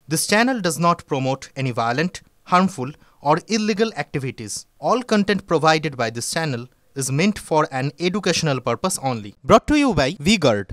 This channel does not promote any violent, harmful, or illegal activities. All content provided by this channel is meant for an educational purpose only. Brought to you by V-Guard.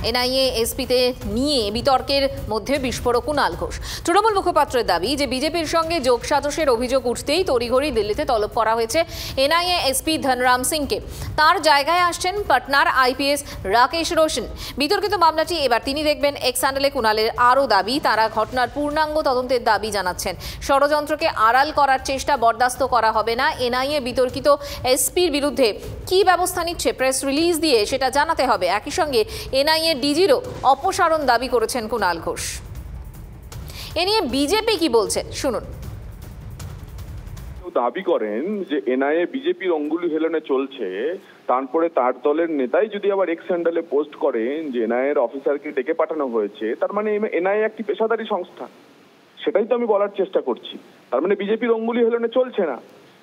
NIA এসপিতে নিয়ে বিতর্কের মধ্যে বিস্ফোরক কুণাল ঘোষ। তৃণমূল মুখপাত্রের দাবি যে বিজেপির সঙ্গে যোগসাজশের অভিযোগ উঠতেই তড়িঘড়ি দিল্লিতে তলব করা হয়েছে এনআইএ এসপি ধনরাম সিংকে। তার জায়গায় আসছেন পাটনার আইপিএস রাকেশ রোশন। বিতর্কিত মামলাটি এবার তিনি দেখবেন। এক্স হ্যান্ডেলে কুণালের আরও দাবি, তারা ঘটনার পূর্ণাঙ্গ তদন্তের দাবি জানাচ্ছেন। ষড়যন্ত্রকে আড়াল করার চেষ্টা বরদাস্ত করা হবে না। এনআইএ বিতর্কিত এসপির বিরুদ্ধে কী ব্যবস্থা নিচ্ছে প্রেস রিলিজ দিয়ে সেটা জানাতে হবে। একই সঙ্গে এনআইএ ডিজিরও অপসারণ দাবি করেছেন কুণাল ঘোষ। এ নিয়ে বিজেপি কি বলছে শুনুন। দাবি করেন যে এনআইএ বিজেপির অঙ্গুলি হেলনে চলছে, তারপরে তার দলের নেতাই যদি আবার এক্স হ্যান্ডেলে পোস্ট করেন যে এনআইএর অফিসারকে ডেকে পাঠানো হয়েছে, তার মানে এনআইএ একটি পেশাদারী সংস্থা। সেটাই তো আমি বলার চেষ্টা করছি। তার মানে বিজেপির অঙ্গুলি হেলনে চলছে না।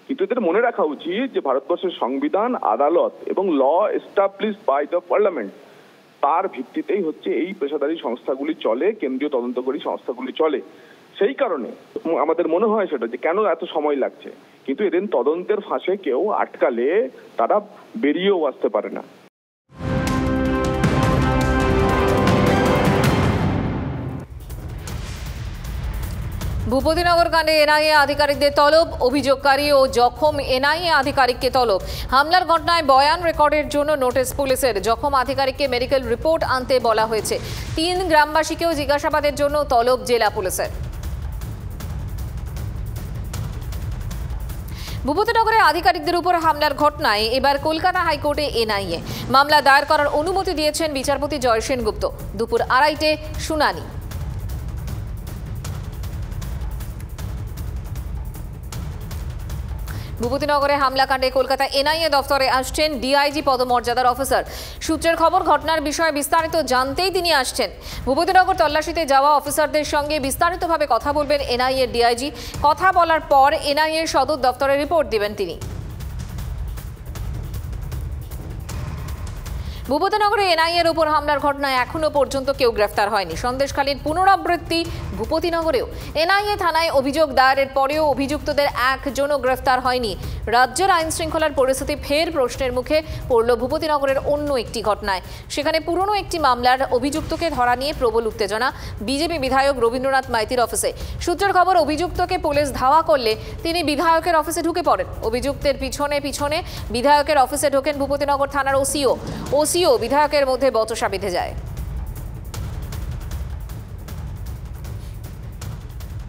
কিন্তু এদের মনে রাখা উচিত যে ভারতবর্ষের সংবিধান, আদালত এবং law established by the parliament, তার ভিত্তিতেই হচ্ছে এই পেশাদারী সংস্থাগুলি চলে, কেন্দ্রীয় তদন্তকারী সংস্থাগুলি চলে। সেই কারণে আমাদের মনে হয় সেটা যে কেন এত সময় লাগছে, কিন্তু এদের তদন্তের ফাঁসে কেউ আটকালে তারা বেরিয়েও আসতে পারে না। ভূপতিনগর কাণ্ডে এনআইএ আধিকারিকদের তলব, অভিযোগকারী ও জখম এনআইএ আধিকারিককে তলব। হামলার ঘটনায় বয়ান রেকর্ডের জন্য নোটিশ পুলিশের। জখম আধিকারিককে মেডিকেল রিপোর্ট আনতে বলা হয়েছে। 3 গ্রামবাসীকেও জিজ্ঞাসাবাদের জন্য তলব জেলা পুলিশের। ভূপতিনগরে আধিকারিকদের উপর হামলার ঘটনায় এবার কলকাতা হাইকোর্টে এনআইএ মামলা দায়ের করার অনুমতি দিয়েছেন বিচারপতি জয় সেনগুপ্ত। দুপুর 2:30-টে শুনানি। ভূপতিনগরে হামলাকাণ্ডে কলকাতা এনআইএ দফতরে আসছেন ডিআইজি পদমর্যাদার অফিসার। সূত্রের খবর, ঘটনার বিষয়ে বিস্তারিত জানতেই তিনি আসছেন। ভূপতিনগর তল্লাশিতে যাওয়া অফিসারদের সঙ্গে বিস্তারিতভাবে কথা বলবেন এনআইএ ডিআইজি। কথা বলার পর এনআইএ সদর দফতরে রিপোর্ট দেবেন তিনি। ভূপতিনগরে এনআইএর উপর হামলার ঘটনায় এখনো পর্যন্ত কেউ গ্রেফতার হয়নি। সন্দেশখালীর পুনরাবৃত্তি ভূপতিনগরেও। এনআইএ থানায় অভিযোগ দায়েরের পরেও অভিযুক্তদের একজনও গ্রেফতার হয়নি। রাজ্যের আইন শৃঙ্খলার পরিস্থিতি ফের প্রশ্নের মুখে পড়ল ভূপতিনগরের অন্য একটি ঘটনায়। সেখানে পুরনো একটি মামলার অভিযুক্তকে ধরা নিয়ে প্রবল উত্তেজনা বিজেপি বিধায়ক রবীন্দ্রনাথ মাইতির অফিসে। সূত্রের খবর, অভিযুক্তকে পুলিশ ধাওয়া করলে তিনি বিধায়কের অফিসে ঢুকে পড়েন। অভিযুক্তের পিছনে পিছনে বিধায়কের অফিসে ঢোকেন ভূপতিনগর থানার ওসিও বিধায়কের মধ্যে বচসা বেঁধে যায়।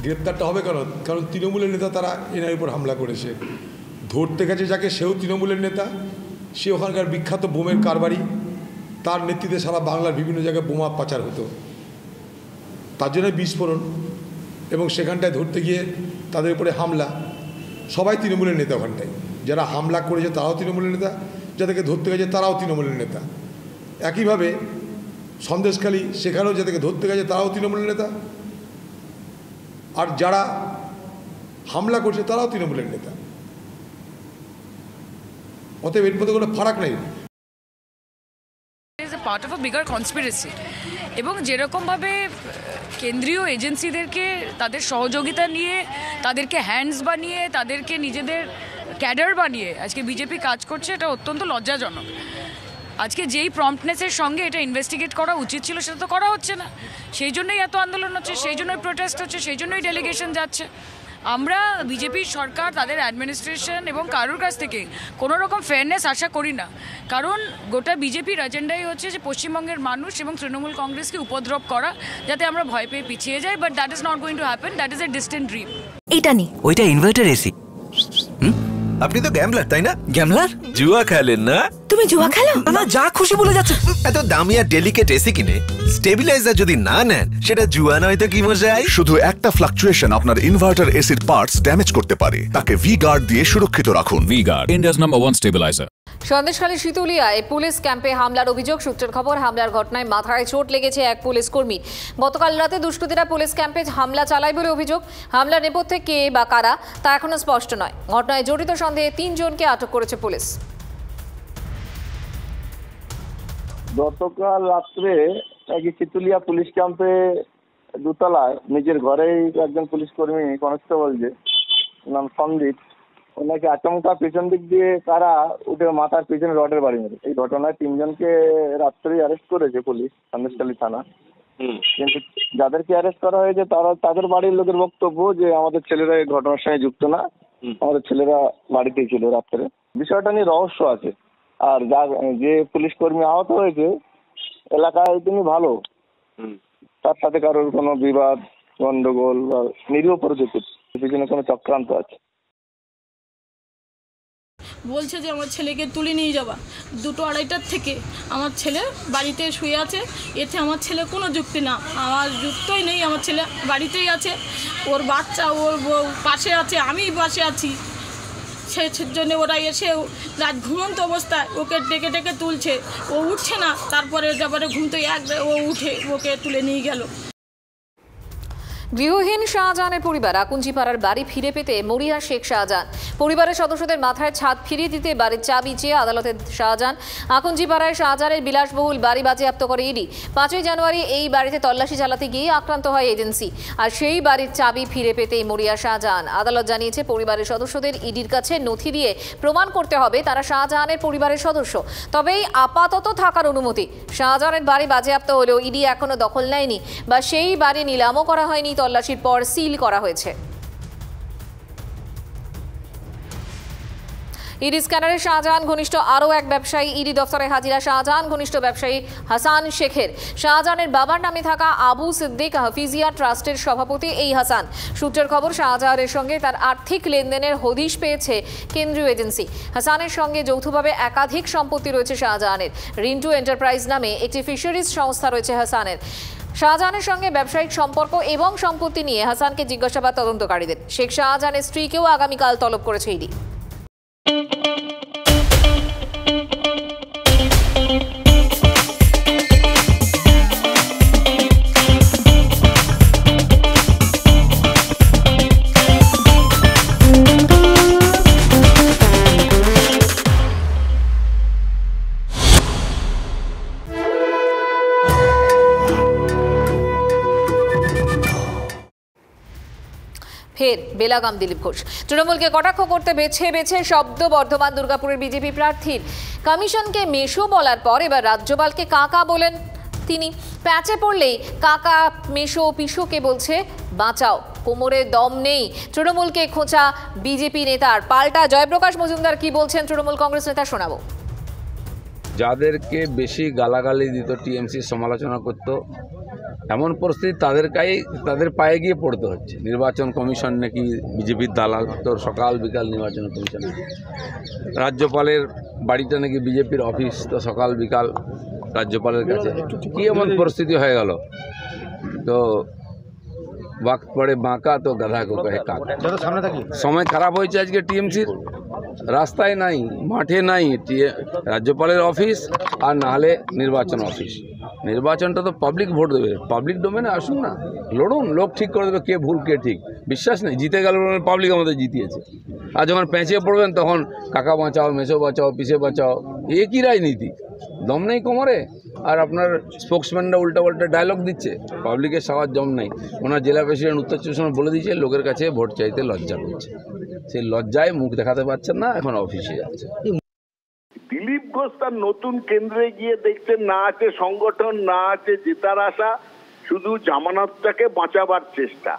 গ্রেপ্তারটা হবে কারণ তৃণমূলের নেতা তারা এনআইএর উপর হামলা করেছে। ধরতে গেছে যাকে, সেও তৃণমূলের নেতা, সে ওখানকার বিখ্যাত বোমের কারবারি। তার নেতৃত্বে সারা বাংলার বিভিন্ন জায়গায় বোমা পাচার হতো, তার জন্য বিস্ফোরণ এবং সেখানটায় ধরতে গিয়ে তাদের উপরে হামলা। সবাই তৃণমূলের নেতা ওখানটায়। যারা হামলা করেছে তারাও তৃণমূলের নেতা, যাদেরকে ধরতে গেছে তারাও তৃণমূলের নেতা। একইভাবে সন্দেশখালী, সেখানেও যাদেরকে ধরতে গেছে তারাও তৃণমূলের নেতা, আর যারা হামলা করছে তারাও তৃণমূলের নেতা। অতএব এর মধ্যে কোনো ফারাক নেই। Part of a bigger conspiracy. এবং যেরকমভাবে কেন্দ্রীয় এজেন্সিদেরকে তাদের সহযোগিতা নিয়ে, তাদেরকে হ্যান্ডস বানিয়ে, তাদেরকে নিজেদের ক্যাডার বানিয়ে আজকে বিজেপি কাজ করছে, এটা অত্যন্ত লজ্জাজনক। আজকে যেই প্রম্পটনেসের সঙ্গে এটা ইনভেস্টিগেট করা উচিত ছিল সেটা তো করা হচ্ছে না। সেই জন্যই এত আন্দোলন হচ্ছে, সেই জন্যই প্রোটেস্ট হচ্ছে, সেই জন্যই ডেলিগেশন যাচ্ছে। আমরা বিজেপির সরকার, তাদের অ্যাডমিনিস্ট্রেশন এবং কারোর কাছ থেকে কোনো রকম ফেয়ারনেস আশা করি না। কারণ গোটা বিজেপির এজেন্ডাই হচ্ছে যে পশ্চিমবঙ্গের মানুষ এবং তৃণমূল কংগ্রেসকে উপদ্রব করা, যাতে আমরা ভয় পেয়ে পিছিয়ে যাই। But that is not going to happen. That is a distant dream. এটা নেই, ওইটা ইনভার্টার এসি। আপনি তো গ্যাম্বলার, তাই না? গ্যাম্বলার? জুয়া খেলেন না? তুমি জুয়া খেলো? না, যা খুশি বলে যাচ্ছে। এত দামি আর ডেলিকেট এসি কিনে স্টেবিলাইজার যদি না নেন, সেটা জুয়া নয় তো কি মজায়? শুধু একটা ফ্লাকচুয়েশন আপনার ইনভার্টার এসির পার্টস ড্যামেজ করতে পারে। তাকে ভি-গার্ড দিয়ে সুরক্ষিত রাখুন। V Guard, India's number 1 stabiliser. Sandeshkhali শীতলিয়ায় পুলিশ ক্যাম্পে হামলার অভিযোগ। সূত্রের খবর, হামলার ঘটনায় মাথায় চোট লেগেছে এক পুলিশ কর্মী। গতকাল রাতে দুষ্কৃতীরা পুলিশ ক্যাম্পে হামলা চালায় বলে অভিযোগ। হামলার নেপথ্যে কে বা কারা তা এখনো স্পষ্ট নয়। ঘটনায় জড়িত সন্দেহে 3 জনকে আটক করেছে পুলিশ। গতকাল রাত্রে শীতলিয়া পুলিশ ক্যাম্পে দুতলায় নিজের ঘরেই একজন পুলিশ কর্মী কনস্টেবল যে নাম সন্দীপ, ওনাকে আচমকা পেছন দিক দিয়ে তারা উঠে মাথার পিছনে রডের বাড়ি মেরে। এই ঘটনায় 3 জনকে রাত্রেই অ্যারেস্ট করেছে পুলিশ সন্দেশখালী থানা। কিন্তু যাদেরকে অ্যারেস্ট করা হয়েছে তাদের বাড়ির লোকের বক্তব্য যে আমাদের ছেলেরা এই ঘটনার সঙ্গে যুক্ত না, আমাদের ছেলেরা বাড়িতেই ছিল রাত্রে। বিষয়টা নিয়ে রহস্য আছে। আর যে পুলিশ কর্মী আহত হয়েছে এলাকায় তিনি ভালো, তার সাথে কারোর কোনো বিবাদ গন্ডগোল বা নিরীহ প্রযুক্তির পিছনে কোনো চক্রান্ত আছে। বলছে যে আমার ছেলেকে তুলে নিয়ে যাবা 2-2:30টার থেকে। আমার ছেলে বাড়িতে শুয়ে আছে, এতে আমার ছেলে কোনো যুক্তি না, আমার যুক্তই নেই। আমার ছেলে বাড়িতেই আছে, ওর বাচ্চা ওর পাশে আছে, আমি পাশে আছি। সেই জন্য ওরা এসে রাত ঘুমন্ত অবস্থায় ওকে ডেকে ডেকে তুলছে, ও উঠছে না। তারপরে যাবারে ঘুমতে ও উঠে ওকে তুলে নিয়ে গেল। গৃহহীন শাহজাহানের পরিবার আকুঞ্জিপাড়ার বাড়ি ফিরে পেতে মরিয়া শেখ শাহজাহান। পরিবারের সদস্যদের মাথায় ছাদ ফিরিয়ে দিতে বাড়ির চাবি চেয়ে আদালতে শাহজাহান। আকুঞ্জিপাড়ায় শাহজাহানের বিলাসবহুল বাড়ি বাজেয়াপ্ত করে ইডি। 5ই জানুয়ারি এই বাড়িতে তল্লাশি চালাতে গিয়ে আক্রান্ত হয় এজেন্সি, আর সেই বাড়ির চাবি ফিরে পেতেই মরিয়া শাহজাহান। আদালত জানিয়েছে পরিবারের সদস্যদের ইডির কাছে নথি দিয়ে প্রমাণ করতে হবে তারা শাহজাহানের পরিবারের সদস্য, তবেই আপাতত থাকার অনুমতি। শাহজাহানের বাড়ি বাজেয়াপ্ত হলেও ইডি এখনো দখল নেয়নি বা সেই বাড়ি নিলামও করা হয়নি। তল্লাশির পর সিল করা হয়েছে। ইডি স্ক্যানারে শাহজাহান ঘনিষ্ঠ আরও এক ব্যবসায়ী ইডি দফতরে হাজিরা শাহজাহান ঘনিষ্ঠ ব্যবসায়ী হাসান শেখের। শাহজাহানের বাবার নামে থাকা আবু সিদ্দিক হাফিজিয়া ট্রাস্টের সভাপতি এই হাসান। সূত্রের খবর শাহজাহানের সঙ্গে তার আর্থিক লেনদেনের হদিশ পেয়েছে কেন্দ্রীয় এজেন্সি। হাসানের সঙ্গে যৌথভাবে একাধিক সম্পত্তি রয়েছে শাহজাহানের। রিন্টু এন্টারপ্রাইজ নামে একটি ফিশারিজ সংস্থা রয়েছে হাসানের। শাহজাহানের সঙ্গে ব্যবসায়িক সম্পর্ক এবং সম্পত্তি নিয়ে হাসানকে জিজ্ঞাসাবাদ তদন্তকারীদের। শেখ শাহজাহানের স্ত্রীকেও আগামীকাল তলব করেছে ইডি। ফের বেলাগাম দিলীপ ঘোষ। তৃণমূলকে কটাক্ষ করতে বেছে বেছে শব্দ বর্ধমান দুর্গাপুরের বিজেপি প্রার্থীর। কমিশনকে মেশো বলার পর এবার রাজ্যপালকে কাকা বলেন তিনি। প্যাচে পড়লেই কাকা মেশো পিসোকে বলছে বাঁচাও, কোমরে দম নেই। তৃণমূলকে খোঁচা বিজেপি নেতার। পাল্টা জয়প্রকাশ মজুমদার কি বলছেন তৃণমূল কংগ্রেস নেতা শোনাবো। যাদেরকে বেশি গালাগালি দিত, টিএমসি সমালোচনা করত, এমন পরিস্থিতি তাদের পায়ে গিয়ে পড়তে হচ্ছে। নির্বাচন কমিশন নাকি বিজেপির দালাল, তো সকাল বিকাল নির্বাচন কমিশন। রাজ্যপালের বাড়িটা নাকি বিজেপির অফিস, তো সকাল বিকাল রাজ্যপালের কাছে। কি এমন পরিস্থিতি হয়ে গেল? তো ওয়াক্ত পড়ে বাঁকা তো গাধা কো কহে কাকা। সময় খারাপ হয়েছে আজকে টিএমসির। রাস্তায় নাই, মাঠে নাই রাজ্যপালের অফিস, আর নাহলে নির্বাচন অফিস। নির্বাচনটা তো পাবলিক ভোট দেবে, পাবলিক ডোমেনে আসুন না, লড়ুন, লোক ঠিক করে দেবে কে ভুল কে ঠিক। বিশ্বাস নেই, জিতে গেল পাবলিক আমাদের জিতিয়েছে। আর যখন পেঁচিয়ে পড়বেন তখন কাকা বাঁচাও, মেসো বাঁচাও, পিসে বাঁচাও, এ কী রাজনীতি? দম নেই কোমরে, আর আপনার স্পোক্সম্যানরা উল্টা পাল্টা ডায়লগ দিচ্ছে। পাবলিকের সবার দম নেই। ওনার জেলা প্রেসিডেন্ট উত্তর চব্বিশ পরগনা বলে দিয়েছে লোকের কাছে ভোট চাইতে লজ্জা করছে। সেই লজ্জায় মুখ দেখাতে পারছেন না, এখন অফিসে যাচ্ছে। দিলীপ ঘোষ তার নতুন কেন্দ্রে গিয়ে দেখছেন না আছে সংগঠন, না আছে জেতার আশা, শুধু জামানতটাকে বাঁচাবার চেষ্টা।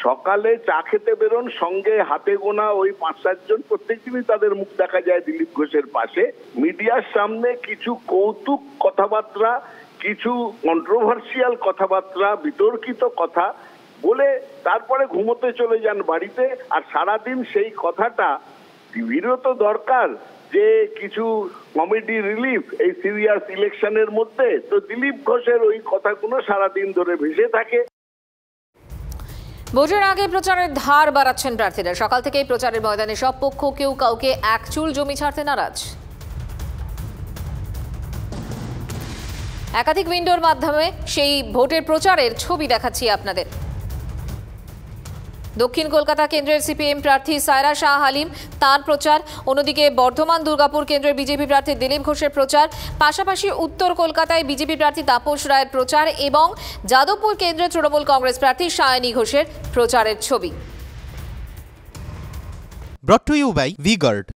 সকালে চা খেতে বেরোন, সঙ্গে হাতে গোনা ওই 5-7 জন, প্রত্যেকদিনই তাদের মুখ দেখা যায় দিলীপ ঘোষের পাশে। মিডিয়ার সামনে কিছু কৌতুক কথাবার্তা, কিছু কন্ট্রোভার্সিয়াল কথাবার্তা, বিতর্কিত কথা বলে তারপরে ঘুমোতে চলে যান বাড়িতে। আর সারাদিন সেই কথাটা টিভিরও তো দরকার যে কিছু কমেডি রিলিফ এই সিরিয়াস ইলেকশনের মধ্যে, তো দিলীপ ঘোষের ওই কথাগুলো সারাদিন ধরে ভেসে থাকে। ভোটের আগে প্রচারের ধার বাড়াচ্ছেন প্রার্থীরা। সকাল থেকেই প্রচারের ময়দানে সব পক্ষ কেউ কাউকে এক চুল জমি ছাড়তে নারাজ। একাধিক উইন্ডোর মাধ্যমে সেই ভোটের প্রচারের ছবি দেখাচ্ছি আপনাদের। দক্ষিণ কলকাতা কেন্দ্রের সিপিএম প্রার্থী সায়রা শাহ হালিম তাঁর প্রচার, অন্যদিকে বর্ধমান দুর্গাপুর কেন্দ্রের বিজেপি প্রার্থী দিলীপ ঘোষের প্রচার, পাশাপাশি উত্তর কলকাতায় বিজেপি প্রার্থী তাপস রায়ের প্রচার এবং যাদবপুর কেন্দ্রে তৃণমূল কংগ্রেস প্রার্থী সায়নী ঘোষের প্রচারের ছবি। Brought to you by V-Guard.